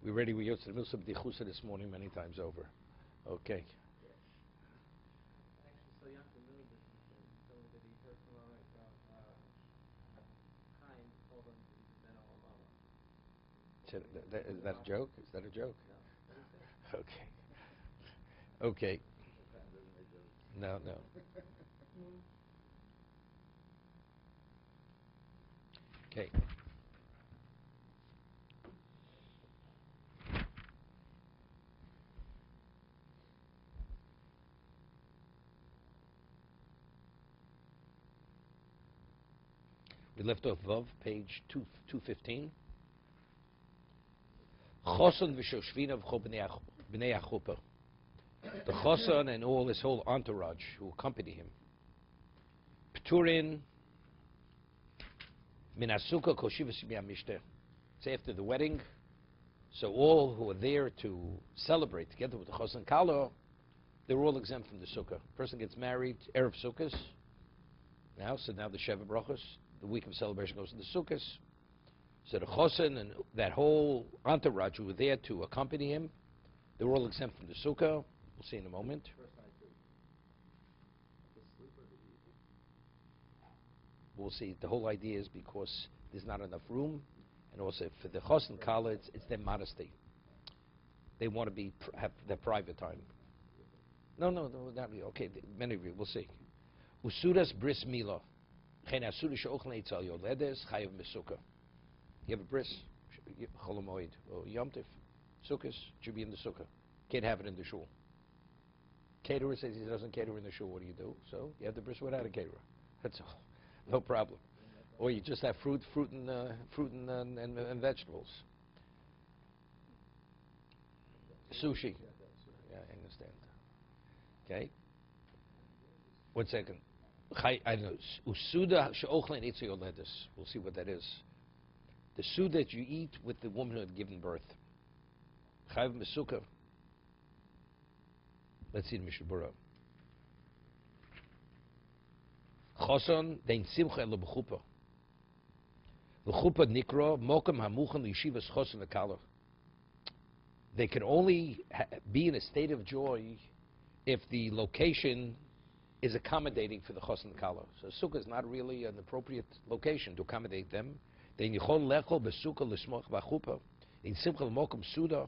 We ready? We used to Milsa B'dichusa this morning many times over. Okay. Actually, so Yankel knew this so that he heard from Chaim told him that he's a Ben Olamama. Is that a joke? Is that a joke? No. Okay. Okay. No. Okay. We left off Vav, page 215. Choson v'shoshvina v'cho b'nei achupa. The Choson and all his whole entourage who accompany him. Pturin min asuka koshivas mishter. It's after the wedding, so all who are there to celebrate together with the Choson Kalo, they're all exempt from the sukkah. Person gets married, Erev Sukkos. Now the Sheva Brachos, the week of celebration goes to the Sukkos. So the Choson and that whole entourage who were there to accompany him, they're all exempt from the sukkah. We'll see in a moment. We'll see. The whole idea is because there's not enough room, and also for the Choson Kala, it's their modesty. They want to have their private time. No, not really. Okay, many of you, we'll see. Usudas bris mila. You have a bris, cholamoid, or yomtiv, sukkahs, should be in the sukkah. Can't have it in the shul. Caterer says he doesn't cater in the shul. What do you do? So you have the bris without a caterer. That's all. No problem. Or you just have fruit and vegetables. Sushi. Yeah, I understand. Okay. 1 second. I know. Usuda she'ochlin etzio lettuce. We'll see what that is. The food that you eat with the woman who had given birth. Chayv mesukah. Let's see the Mishna Berura. Choson dein simcha elo b'chupa. L'chupa nikra mokam hamuchan l'yeshivas choson v'kala. They can only be in a state of joy if the location is accommodating for the choson v'kala. So sukkah is not really an appropriate location to accommodate them. Then yichol lechol b'sukkah l'smoch v'chupa. In simcha l'mokam suda.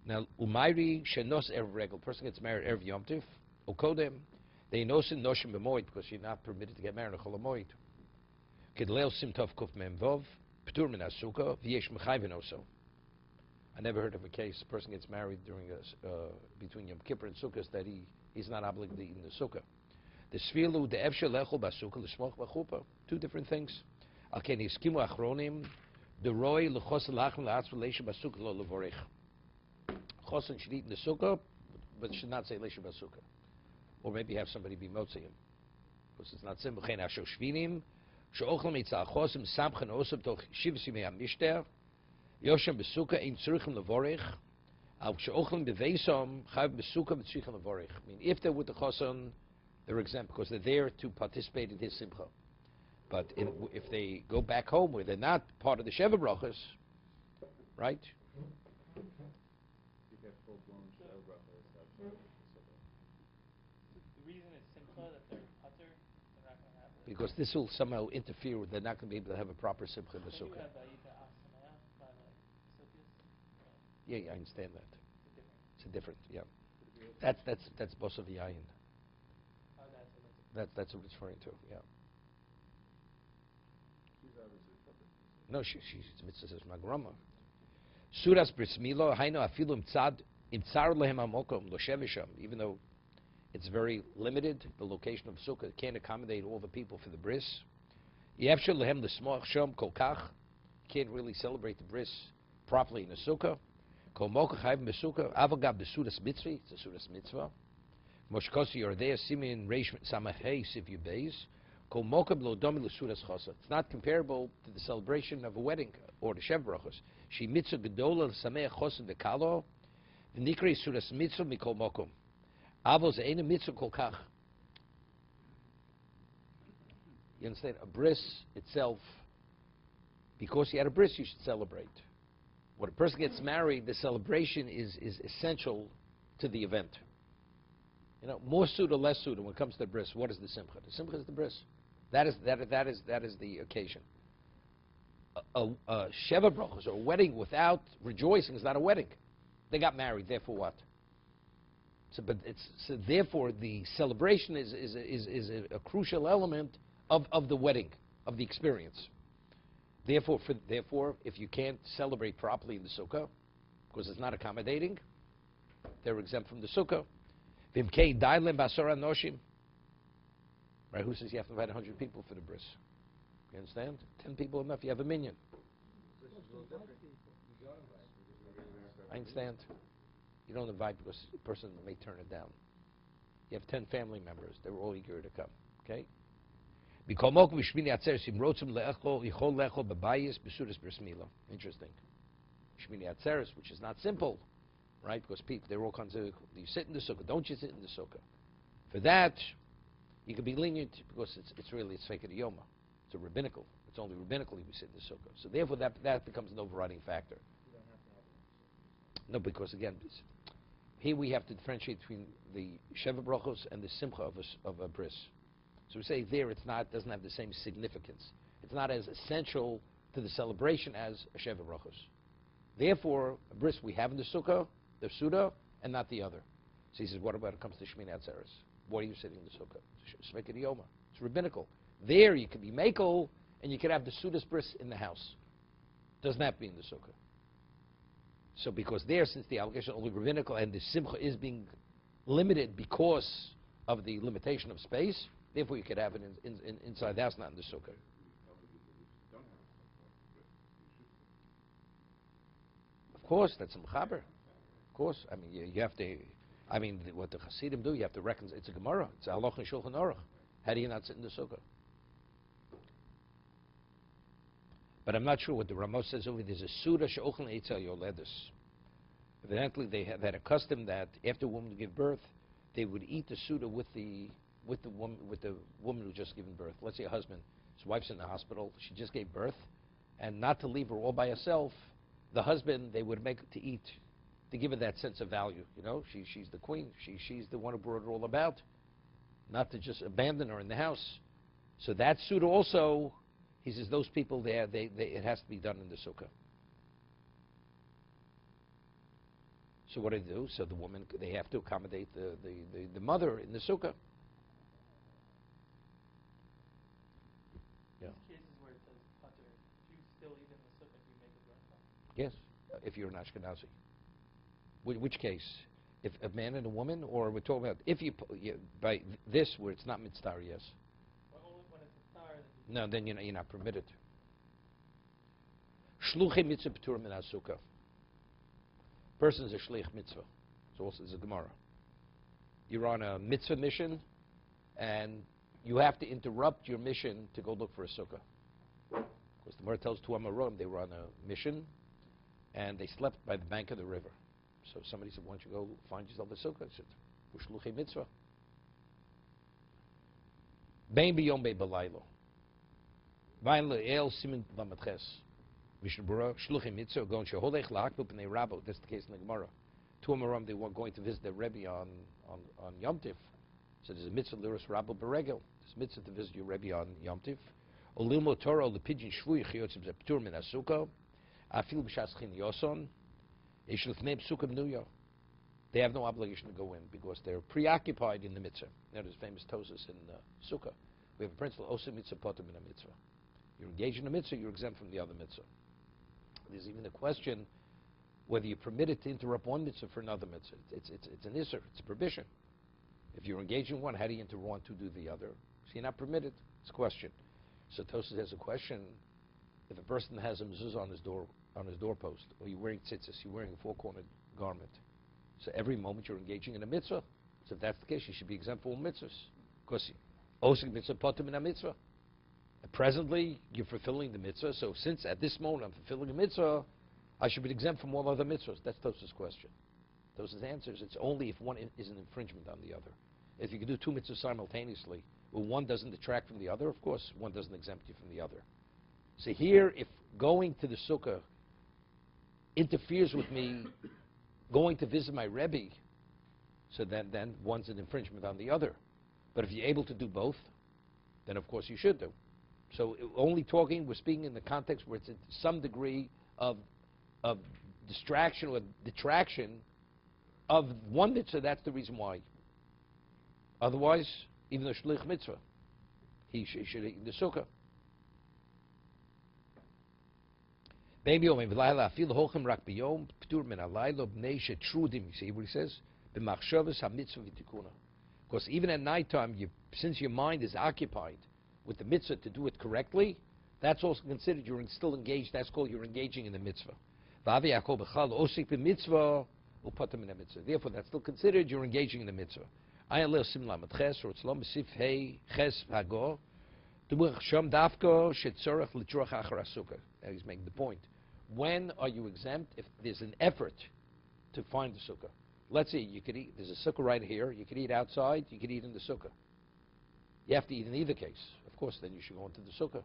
Now, umayri shenos erev regel. Person gets married erev Yom Tiv. Ukodem. They nosin noshim b'moed because you're not permitted to get married in chol hamoed. Kedleil simtov kuf memvov. Ptur min asukah. V'yesh mechayven also. I never heard of a case a person gets married during between Yom Kippur and Sukkot that he's not obligated to eat in the sukkah. The svilu the efshel lechol b'sukkah l'smoch b'chupa. Two different things. Alken yiskimu achronim. The roy l'chos lachem la'atzv leisha b'sukkah lo levorich. Choson should eat in the sukkah, but should not say leisha b'sukkah. Or maybe have somebody be motziyim. Because it's not simple. Chen asher shvinim, she'ochel mitzah chosim samchen osab toch shivas yimei ha-mishter, yoshem b'sukkah ein tzurichim levorich, al she'ochel b'veisom chayav b'sukkah v'tzrichim levorich. I mean, if they're with the choson, they're exempt because they're there to participate in his simcha. But if they go back home where they're not part of the Sheva Brachos, right? Because this will somehow interfere with, they're not going to be able to have a proper simcha in the sukkah. Yeah, I understand that. It's a different, yeah. That's boss of the ayin. That's what it's referring to, yeah. No, she's mitzvah says magrama. Suras bris milo haino afilu imtzar lehem amokom lo shevisham. Even though it's very limited, the location of sukkah can't accommodate all the people for the bris. Yevshel lehem l'smoach shom kol kach. Can't really celebrate the bris properly in the sukkah. Kol mocha chayv b'sukkah avogab b'sudas mitzvah. It's a sudas mitzvah. Moshkosi yordei simin reish samachei sivyu beis. Kol mocha b'lo domi l'sudas chosa. It's not comparable to the celebration of a wedding or the Shev Brachos. She mitzvah gedola l'sameach chosin v'kalo. V'nikri sudas mitzvah mikol mokom. Avos ain't a mitzvah kol kach. You understand? A bris itself, because you had a bris, you should celebrate. When a person gets married, the celebration is essential to the event. You know, more suda, less suda. When it comes to the bris, what is the simcha? The simcha is the bris. That is the occasion. A sheva brachos, or a wedding without rejoicing, is not a wedding. They got married. Therefore, what? So therefore, the celebration is a crucial element of the wedding, of the experience. Therefore, if you can't celebrate properly in the sukkah, because it's not accommodating, they're exempt from the sukkah. Right? Who says you have to invite 100 people for the bris? You understand? 10 people enough. You have a minyan. I understand. You don't invite because the person may turn it down. You have 10 family members. They were all eager to come. Okay? Interesting. Shmini Atzeres, which is not simple, right? Because people, there are all kinds of, do you sit in the sukkah? Don't you sit in the sukkah? For that, you can be lenient because it's really fake yoma. It's a rabbinical. It's only rabbinical you sit in the sukkah. So therefore, that becomes an overriding factor. No, because again, here we have to differentiate between the sheva brachos and the simcha of a bris. So we say there doesn't have the same significance. It's not as essential to the celebration as a sheva brachos. Therefore, a bris we have in the sukkah, the suda, and not the other. So he says, what about it comes to Shmini Atzeres? Why are you sitting in the sukkah? It's Shmei Yoma. It's rabbinical. There you could be makel, and you could have the sudas bris in the house. Doesn't have to be in the sukkah. So because there, since the allegation is only rabbinical and the simcha is being limited because of the limitation of space, therefore you could have it inside the house, not in the sukkah. Of course, that's a mechaber. Of course, I mean you have to. I mean what the Hasidim do, you have to reckon. It's a Gemara. It's a halach and shulchan aruch. How do you not sit in the sukkah? But I'm not sure what the Ramos says over there. There's a suda she'ochel eitzel yoledus. Evidently, they had a custom that after a woman would give birth, they would eat the suda with the woman who just given birth. Let's say a husband, his wife's in the hospital, she just gave birth, and not to leave her all by herself. The husband, they would make to eat, to give her that sense of value. You know, she's the queen. She's the one who brought it all about. Not to just abandon her in the house. So that suda also, he says, those people there, it has to be done in the sukkah. So what do they do? So the woman, they have to accommodate the mother in the sukkah. Yeah. Cases where it says pater, do you still eat in the sukkah? Do you make a bracha? Yes, if you're an Ashkenazi. Which case? If a man and a woman, or we're talking about if by this where it's not mitzvah, yes. Well, only when it's a star that you No, then you're not permitted. Shluchei mitzvah p'tur min sukkah. Person is a shlich mitzvah. So also is a Gemara. You're on a mitzvah mission, and you have to interrupt your mission to go look for a sukkah. Because the Gemara tells two Amorim, they were on a mission, and they slept by the bank of the river. So somebody said, why don't you go find yourself a sukkah? I said, Ushluchei mitzvah. Bein b'yom bein b'laylo. Vayin le'el simin lamatches. Mishna Berura Shluchei mitzvah going sheholech la'akbil b'nei Rabbo. That's the case in the Gemara. Two Amorim, they were going to visit their Rebbe on Yom Tiv. So there's a mitzvah l'irus Rabbo b'regel. There's a mitzvah to visit your Rebbe on Yom Tiv. Olilmo Torah l'pidyon shvui chiyotz b'ptur min ha'sukkah. Afil b'shas chin yoson. They have no obligation to go in because they're preoccupied in the mitzvah. Now there's famous Tosas in Sukkah. We have a principle, Osa mitzvah potem in a mitzvah. You're engaged in a mitzvah, you're exempt from the other mitzvah. There's even a question whether you're permitted to interrupt one mitzvah for another mitzvah. It's an isser, it's a prohibition. If you're engaged in one, how do you interrupt one to do the other? So you're not permitted. It's a question. So Tosas has a question, if a person has a mezuzah on his doorpost, or you're wearing tzitzis, you're wearing a four-cornered garment. So every moment you're engaging in a mitzvah. So if that's the case, you should be exempt from all mitzvahs. Because osik mitzvah potem min mitzvah. And presently, you're fulfilling the mitzvah. So since at this moment I'm fulfilling a mitzvah, I should be exempt from all other mitzvahs. That's Tosas' question. Tosas answers, it's only if one is an infringement on the other. If you can do two mitzvahs simultaneously, well, one doesn't detract from the other, of course, one doesn't exempt you from the other. So here, if going to the sukkah interferes with me going to visit my Rebbe, so then one's an infringement on the other. But if you're able to do both, then of course you should do. So we're speaking in the context where it's some degree of distraction or detraction of one mitzvah. That's the reason why. Otherwise, even the shlich mitzvah, he should eat in the sukkah. See what he says? Because even at nighttime, since your mind is occupied with the mitzvah to do it correctly, that's also considered you're still engaged. That's called you're engaging in the mitzvah. Therefore, that's still considered you're engaging in the mitzvah. He's making the point. When are you exempt? If there's an effort to find the sukkah. Let's see, you could eat, there's a sukkah right here, you could eat outside, you could eat in the sukkah. You have to eat in either case. Of course, then you should go into the sukkah.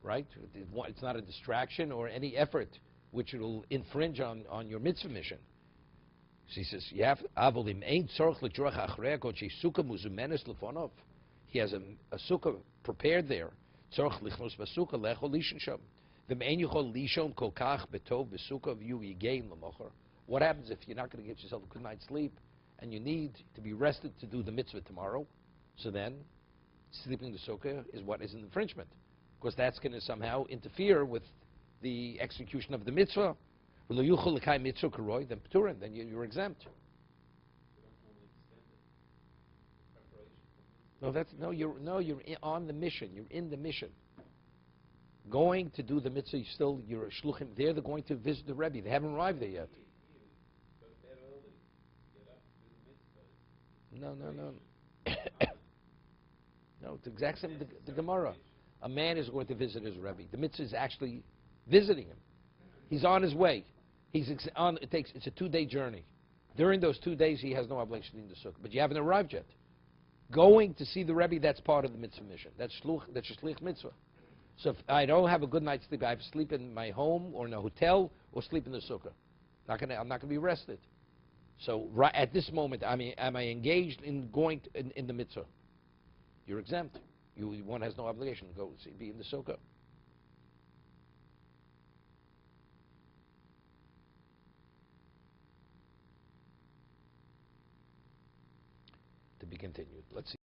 Right? It's not a distraction or any effort which will infringe on your mitzvah mission. So he says, he has a sukkah prepared there. What happens if you're not going to get yourself a good night's sleep and you need to be rested to do the mitzvah tomorrow? So then, sleeping in the sukkah is what is an infringement, because that's going to somehow interfere with the execution of the mitzvah. Then you're exempt. You're on the mission. You're in the mission. Going to do the mitzvah, you're a shluchim. They're going to visit the Rebbe. They haven't arrived there yet. No. No, it's the exact same the Gemara. A man is going to visit his Rebbe. The mitzvah is actually visiting him. He's on his way. It's a 2-day journey. During those 2 days, he has no obligation in the sukkah. But you haven't arrived yet. Going to see the Rebbe, that's part of the mitzvah mission. That's your shlich mitzvah. So if I don't have a good night's sleep, I have to sleep in my home or in a hotel or sleep in the sukkah. I'm not going to be rested. So right at this moment, am I engaged in going in the mitzvah? You're exempt. One has no obligation to go be in the sukkah. To be continued. Let's see.